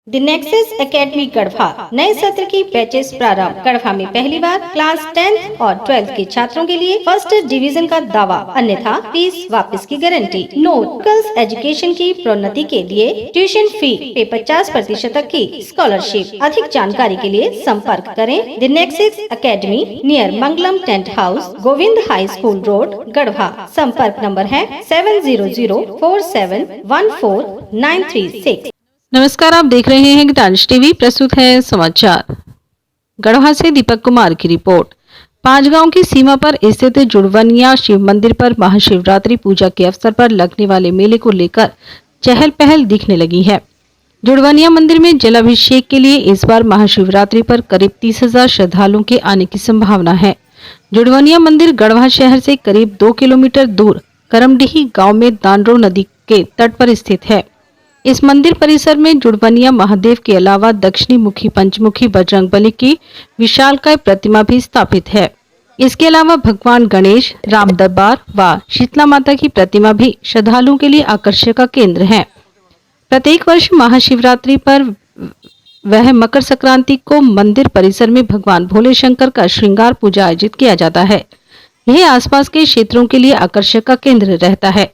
The nexus academy Garhwa नए सत्र की बैचेस प्रारंभ। गढ़वा में पहली बार क्लास 10th और 12th के छात्रों के लिए फर्स्ट डिवीजन का दावा, अन्यथा फीस वापस की गारंटी। नोट, गर्ल्स एजुकेशन की प्रोन्नति के लिए ट्यूशन फी पे 50% तक की स्कॉलरशिप। अधिक जानकारी के लिए संपर्क करें the nexus academy near Mangalam tent house, Govind high school road, Garhwa. संपर्क नंबर है 7004714936। नमस्कार, आप देख रहे हैं गीतांश टीवी। प्रस्तुत है समाचार। गढ़वा से दीपक कुमार की रिपोर्ट। 5 गांव की सीमा पर स्थित जुड़वनिया शिव मंदिर पर महाशिवरात्रि पूजा के अवसर पर लगने वाले मेले को लेकर चहल पहल दिखने लगी है। जुड़वनिया मंदिर में जलाभिषेक के लिए इस बार महाशिवरात्रि पर करीब 30,000 श्रद्धालुओं के आने की संभावना है। जुड़वनिया मंदिर गढ़वा शहर से करीब 2 किलोमीटर दूर करमडीही गाँव में दानरो नदी के तट पर स्थित है। इस मंदिर परिसर में जुड़वनिया महादेव के अलावा दक्षिणी मुखी पंचमुखी बजरंगबली की विशालकाय प्रतिमा भी स्थापित है। इसके अलावा भगवान गणेश, राम दरबार व शीतला माता की प्रतिमा भी श्रद्धालुओं के लिए आकर्षण का केंद्र है। प्रत्येक वर्ष महाशिवरात्रि पर वह मकर संक्रांति को मंदिर परिसर में भगवान भोले शंकर का श्रृंगार पूजा आयोजित किया जाता है। यह आसपास के क्षेत्रों के लिए आकर्षण का केंद्र रहता है।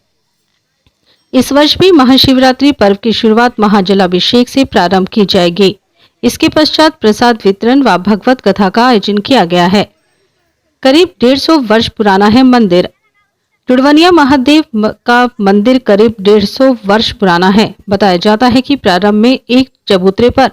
इस वर्ष भी महाशिवरात्रि पर्व की शुरुआत महाजलाभिषेक से प्रारंभ की जाएगी। इसके पश्चात प्रसाद वितरण व भगवत कथा का आयोजन किया गया है। करीब 150 वर्ष पुराना है मंदिर। जुड़वनिया महादेव का मंदिर करीब 150 वर्ष पुराना है। बताया जाता है कि प्रारंभ में एक चबूतरे पर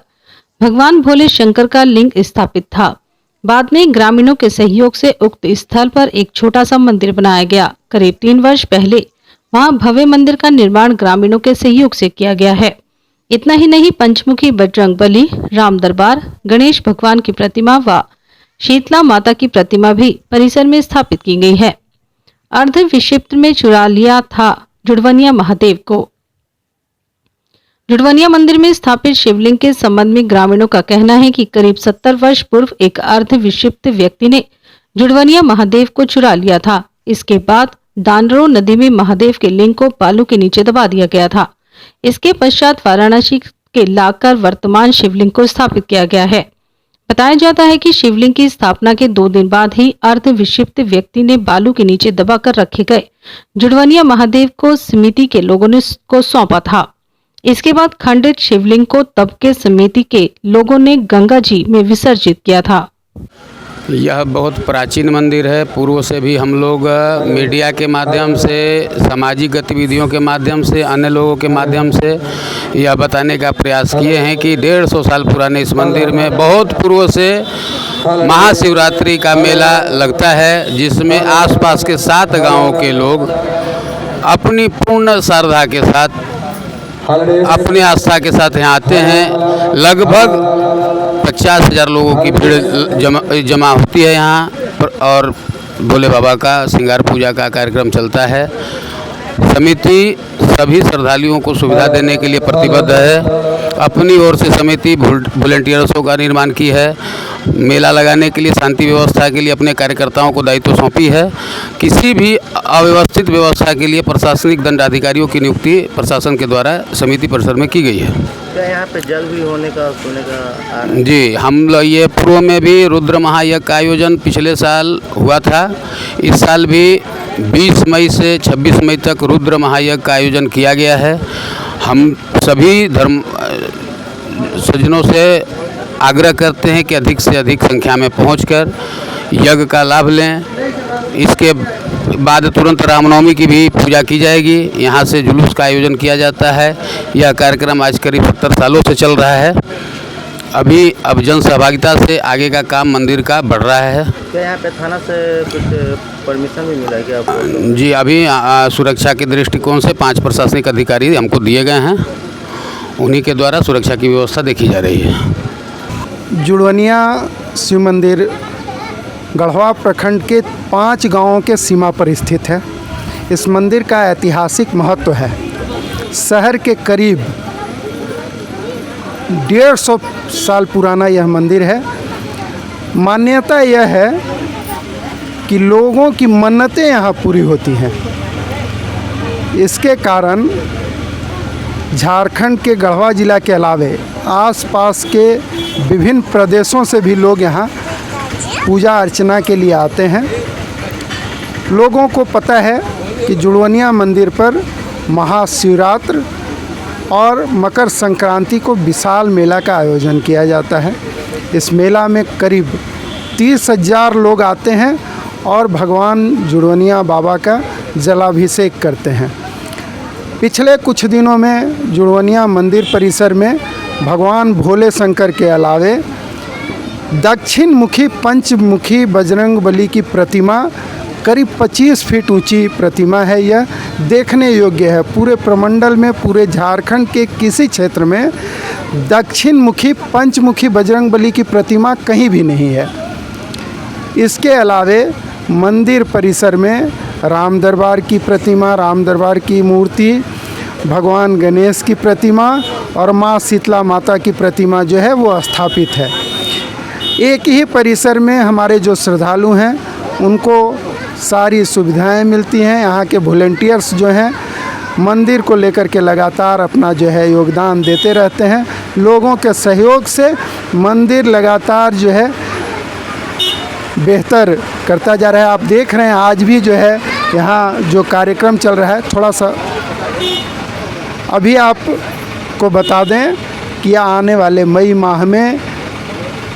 भगवान भोले शंकर का लिंग स्थापित था। बाद में ग्रामीणों के सहयोग से उक्त स्थल पर एक छोटा सा मंदिर बनाया गया। करीब 3 वर्ष पहले वहां भव्य मंदिर का निर्माण ग्रामीणों के सहयोग से किया गया है। इतना ही नहीं, पंचमुखी बजरंगबली, राम दरबार, गणेश भगवान की प्रतिमा व शीतला माता की प्रतिमा भी परिसर में स्थापित की गई है। अर्धविक्षिप्त में चुरा लिया था जुड़वनिया महादेव को। जुड़वनिया मंदिर में स्थापित शिवलिंग के संबंध में ग्रामीणों का कहना है कि करीब 70 वर्ष पूर्व एक अर्धविक्षिप्त व्यक्ति ने जुड़वनिया महादेव को चुरा लिया था। इसके बाद दानरो नदी में महादेव के लिंग को बालू के नीचे दबा दिया गया था। इसके पश्चात वाराणसी के लाकर वर्तमान शिवलिंग को स्थापित किया गया है। बताया जाता है कि शिवलिंग की स्थापना के 2 दिन बाद ही अर्धविक्षिप्त व्यक्ति ने बालू के नीचे दबाकर रखे गए जुड़वनिया महादेव को समिति के लोगों ने को सौंपा था। इसके बाद खंडित शिवलिंग को तब के समिति के लोगों ने गंगा जी में विसर्जित किया था। यह बहुत प्राचीन मंदिर है। पूर्व से भी हम लोग मीडिया के माध्यम से, सामाजिक गतिविधियों के माध्यम से, अन्य लोगों के माध्यम से यह बताने का प्रयास किए हैं कि 150 साल पुराने इस मंदिर में बहुत पूर्व से महाशिवरात्रि का मेला लगता है, जिसमें आसपास के 7 गांवों के लोग अपनी पूर्ण श्रद्धा के साथ, अपनी आस्था के साथ यहाँ आते हैं। लगभग 50,000 लोगों की भीड़ जमा होती है यहाँ और भोले बाबा का श्रृंगार पूजा का कार्यक्रम चलता है। समिति सभी श्रद्धालुओं को सुविधा देने के लिए प्रतिबद्ध है। अपनी ओर से समिति वॉलंटियर्सों का निर्माण की है। मेला लगाने के लिए, शांति व्यवस्था के लिए अपने कार्यकर्ताओं को दायित्व सौंपी है। किसी भी अव्यवस्थित व्यवस्था के लिए प्रशासनिक दंडाधिकारियों की नियुक्ति प्रशासन के द्वारा समिति परिसर में की गई है। क्या यहाँ पे जल भी होने का सुनने का जी, हम लोग ये पूर्व में भी रुद्र महायज्ञ का आयोजन पिछले साल हुआ था। इस साल भी 20 मई से 26 मई तक रुद्र महायज्ञ का आयोजन किया गया है। हम सभी धर्म सज्जनों से आग्रह करते हैं कि अधिक से अधिक संख्या में पहुंचकर यज्ञ का लाभ लें। इसके बाद तुरंत रामनवमी की भी पूजा की जाएगी। यहाँ से जुलूस का आयोजन किया जाता है। यह कार्यक्रम आज करीब 70 सालों से चल रहा है। अब जन सहभागिता से आगे का काम मंदिर का बढ़ रहा है। क्या यहाँ पे थाना से कुछ परमिशन भी मिला है क्या आपको? जी, अभी सुरक्षा के दृष्टिकोण से 5 प्रशासनिक अधिकारी हमको दिए गए हैं। उन्हीं के द्वारा सुरक्षा की व्यवस्था देखी जा रही है। जुड़वनिया शिव मंदिर गढ़वा प्रखंड के 5 गांवों के सीमा पर स्थित है। इस मंदिर का ऐतिहासिक महत्व है। शहर के करीब 150 साल पुराना यह मंदिर है। मान्यता यह है कि लोगों की मन्नतें यहाँ पूरी होती हैं। इसके कारण झारखंड के गढ़वा जिला के अलावे आसपास के विभिन्न प्रदेशों से भी लोग यहाँ पूजा अर्चना के लिए आते हैं। लोगों को पता है कि जुड़वनिया मंदिर पर महाशिवरात्रि और मकर संक्रांति को विशाल मेला का आयोजन किया जाता है। इस मेला में करीब 30,000 लोग आते हैं और भगवान जुड़वनिया बाबा का जलाभिषेक करते हैं। पिछले कुछ दिनों में जुड़वनिया मंदिर परिसर में भगवान भोले शंकर के अलावे दक्षिण मुखी पंचमुखी बजरंगबली की प्रतिमा करीब 25 फीट ऊंची प्रतिमा है। यह देखने योग्य है। पूरे प्रमंडल में, पूरे झारखंड के किसी क्षेत्र में दक्षिण मुखी पंचमुखी बजरंगबली की प्रतिमा कहीं भी नहीं है। इसके अलावे मंदिर परिसर में राम दरबार की प्रतिमा, राम दरबार की मूर्ति, भगवान गणेश की प्रतिमा और माँ शीतला माता की प्रतिमा जो है वो स्थापित है। एक ही परिसर में हमारे जो श्रद्धालु हैं उनको सारी सुविधाएं मिलती हैं। यहाँ के वॉलंटियर्स जो हैं मंदिर को लेकर के लगातार अपना जो है योगदान देते रहते हैं। लोगों के सहयोग से मंदिर लगातार जो है बेहतर करता जा रहा है। आप देख रहे हैं आज भी जो है यहाँ जो कार्यक्रम चल रहा है, थोड़ा सा अभी आपको बता दें कि आने वाले मई माह में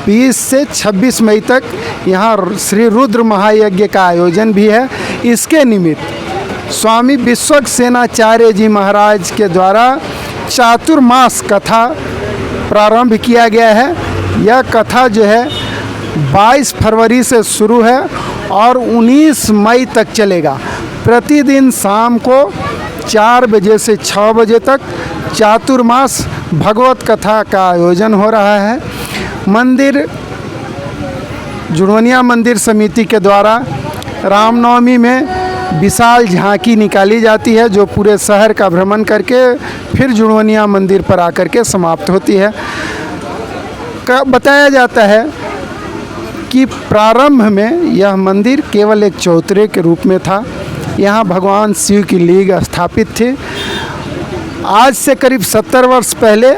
20 से 26 मई तक यहाँ श्री रुद्र महायज्ञ का आयोजन भी है। इसके निमित्त स्वामी विश्वक्सेनाचार्य जी महाराज के द्वारा चातुर्मास कथा प्रारंभ किया गया है। यह कथा जो है 22 फरवरी से शुरू है और 19 मई तक चलेगा। प्रतिदिन शाम को 4 बजे से 6 बजे तक चातुर्मास भगवत कथा का आयोजन हो रहा है। मंदिर जुड़वनिया मंदिर समिति के द्वारा रामनवमी में विशाल झांकी निकाली जाती है जो पूरे शहर का भ्रमण करके फिर जुड़वनिया मंदिर पर आकर के समाप्त होती है। बताया जाता है कि प्रारंभ में यह मंदिर केवल एक चौतरे के रूप में था। यहाँ भगवान शिव की लिंग स्थापित थी। आज से करीब 70 वर्ष पहले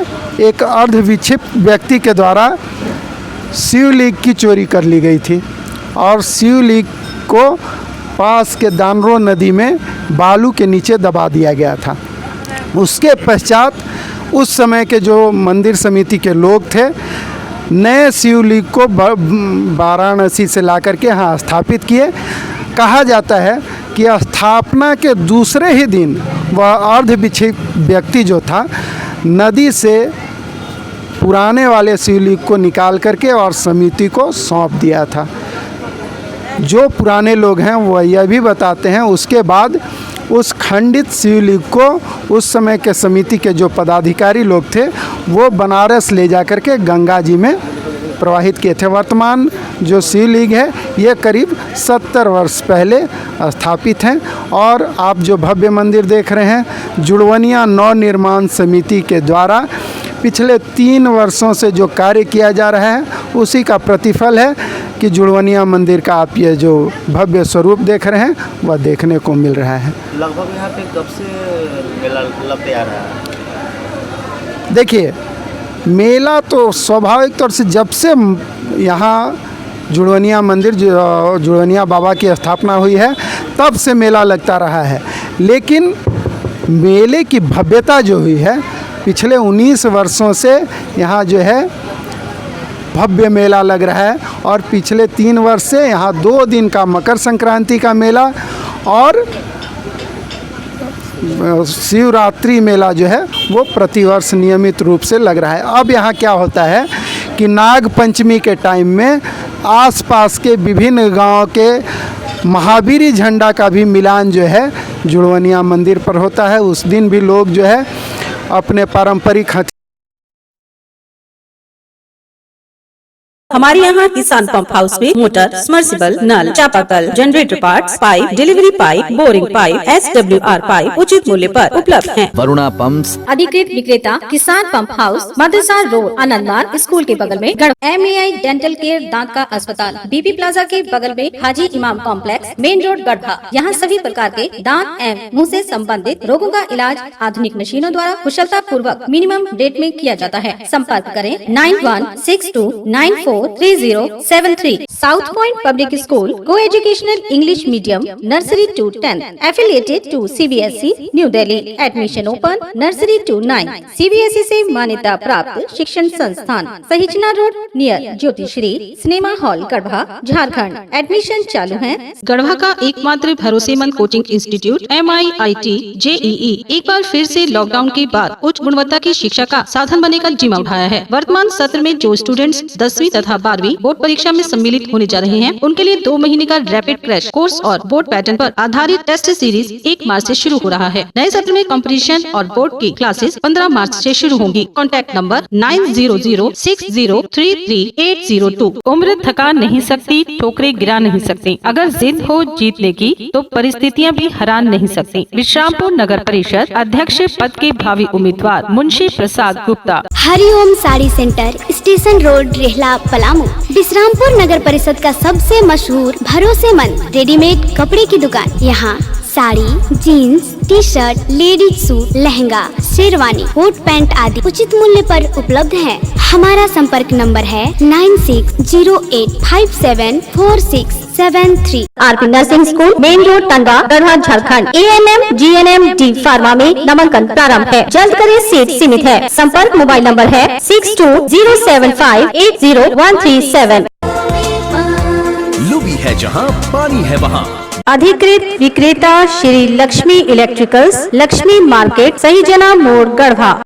एक अर्धविक्षिप्त व्यक्ति के द्वारा शिवलिंग की चोरी कर ली गई थी और शिवलिंग को पास के दानरो नदी में बालू के नीचे दबा दिया गया था। उसके पश्चात उस समय के जो मंदिर समिति के लोग थे नए शिवलिंग को वाराणसी से लाकर के यहाँ स्थापित किए। कहा जाता है कि स्थापना के दूसरे ही दिन वह अर्धविक्षिप्त व्यक्ति जो था नदी से पुराने वाले शिवलिंग को निकाल करके और समिति को सौंप दिया था। जो पुराने लोग हैं वह यह भी बताते हैं उसके बाद उस खंडित शिवलिंग को उस समय के समिति के जो पदाधिकारी लोग थे वो बनारस ले जा कर के गंगा जी में प्रवाहित किए थे। वर्तमान जो शिवलिंग है ये करीब 70 वर्ष पहले स्थापित हैं और आप जो भव्य मंदिर देख रहे हैं जुड़वनिया नव निर्माण समिति के द्वारा पिछले 3 वर्षों से जो कार्य किया जा रहा है उसी का प्रतिफल है कि जुड़वनिया मंदिर का आप ये जो भव्य स्वरूप देख रहे हैं वह देखने को मिल रहा है। लगभग यहाँ पे कब से मेला लगते आ रहा है? देखिए मेला तो स्वाभाविक तौर से जब से यहाँ जुड़वनिया मंदिर जुड़वनिया बाबा की स्थापना हुई है तब से मेला लगता रहा है। लेकिन मेले की भव्यता जो हुई है पिछले 19 वर्षों से यहाँ जो है भव्य मेला लग रहा है और पिछले 3 वर्ष से यहाँ 2 दिन का मकर संक्रांति का मेला और शिवरात्रि मेला जो है वो प्रतिवर्ष नियमित रूप से लग रहा है। अब यहाँ क्या होता है कि नाग पंचमी के टाइम में आसपास के विभिन्न गांव के महावीरी झंडा का भी मिलान जो है जुड़वनिया मंदिर पर होता है। उस दिन भी लोग जो है अपने पारंपरिक हमारे यहाँ किसान पंप हाउस में मोटर, समर्सिबल, नल, चापाकल, generator parts, pipe, delivery pipe, boring pipe, SWR pipe उचित मूल्य पर उपलब्ध हैं। वरुणा पंप्स, अधिकृत विक्रेता किसान पंप हाउस, मदरसा रोड, आनंद मार्ग स्कूल के बगल में, MAI डेंटल केयर दांत का अस्पताल, BP प्लाजा के बगल में, हाजी इमाम कॉम्प्लेक्स, मेन रोड गढ़वा। यहाँ सभी प्रकार के दांत एवं मुंह से संबंधित रोगों का इलाज आधुनिक मशीनों द्वारा कुशलता पूर्वक मिनिमम रेट में किया जाता है। संपर्क करें 9162943073। साउथ पॉइंट पब्लिक स्कूल को educational English medium nursery to 10 affiliated to CBSE new Delhi. Admission open nursery to 9। CBSE से मान्यता प्राप्त शिक्षण संस्थान, Sahijana road near Jyotishree cinema hall Garhwa Jharkhand. Admission चालू है। गढ़वा का एकमात्र भरोसेमंद कोचिंग इंस्टीट्यूट MIIT JEE एक बार फिर से लॉकडाउन के बाद उच्च गुणवत्ता की शिक्षा का साधन बनने का जिम्मा उठाया है। वर्तमान सत्र में जो स्टूडेंट्स 10वीं तथा 12वीं बोर्ड परीक्षा में सम्मिलित होने जा रहे हैं, उनके लिए 2 महीने का रैपिड क्रैश कोर्स और बोर्ड पैटर्न पर आधारित टेस्ट सीरीज 1 मार्च से शुरू हो रहा है। नए सत्र में कंपटीशन और बोर्ड की क्लासेस 15 मार्च से शुरू होंगी। Contact number 9006033802। उम्र थका नहीं सकती, ठोकरे गिरा नहीं सकती। अगर जिद हो जीतने की तो परिस्थितियां भी हरा नहीं सकती। विश्रामपुर नगर परिषद अध्यक्ष पद के भावी उम्मीदवार Munshi Prasad Gupta. Hariom sari centre, station road, Rehla, Palamu. Vishrampur नगर परिषद का सबसे मशहूर भरोसेमंद रेडीमेड कपड़े की दुकान। यहाँ sari, jeans, T-shirt, ladies suit, lehenga, sherwani, coat pant आदि उचित मूल्य पर उपलब्ध है। हमारा संपर्क नंबर है 9608574673। RP nursing school, main road, Tanga, Garhwa, Jharkhand. ANM GNM D pharma में नामांकन प्रारंभ है। जल्द करें, सीट सीमित है। संपर्क मोबाइल नंबर है 6207580137। लुबी है जहां पानी है वहां। अधिकृत विक्रेता श्री लक्ष्मी इलेक्ट्रिकल्स, लक्ष्मी मार्केट, सही जना मोड़, गढ़वा।